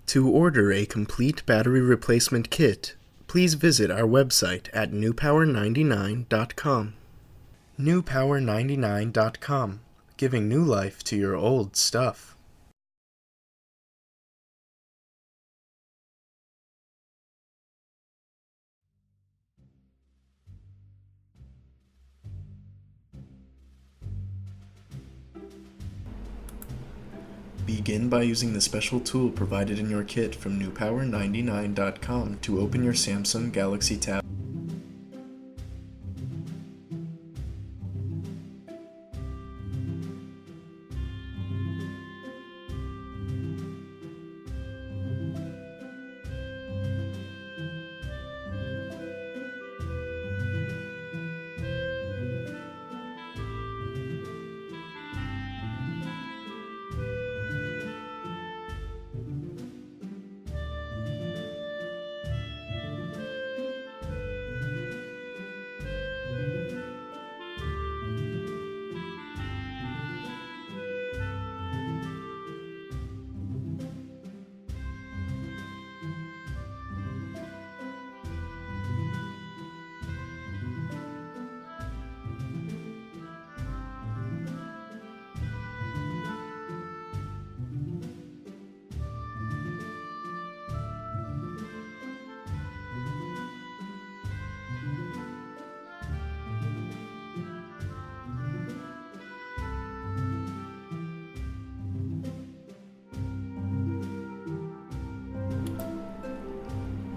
To order a complete battery replacement kit, please visit our website at newpower99.com. newpower99.com, giving new life to your old stuff. Begin by using the special tool provided in your kit from newpower99.com to open your Samsung Galaxy Tab.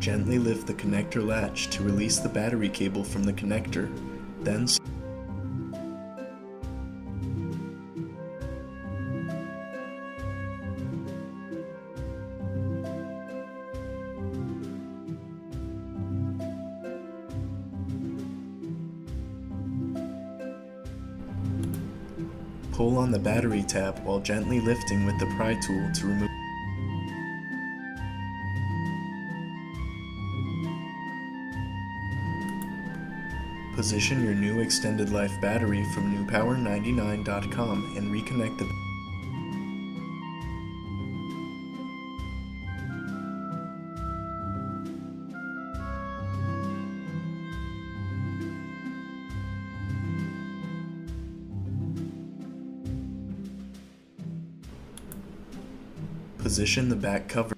Gently lift the connector latch to release the battery cable from the connector, then pull on the battery tab while gently lifting with the pry tool to remove. Position your new extended life battery from newpower99.com and reconnect the Position the back cover.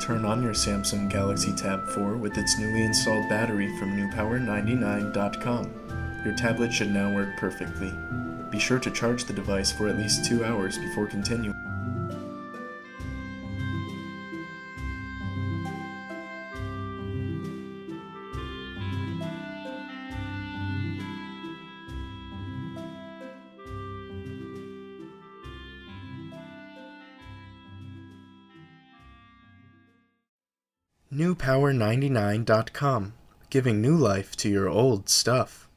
Turn on your Samsung Galaxy Tab 4 with its newly installed battery from newpower99.com. Your tablet should now work perfectly. Be sure to charge the device for at least 2 hours before continuing. newpower99.com, giving new life to your old stuff.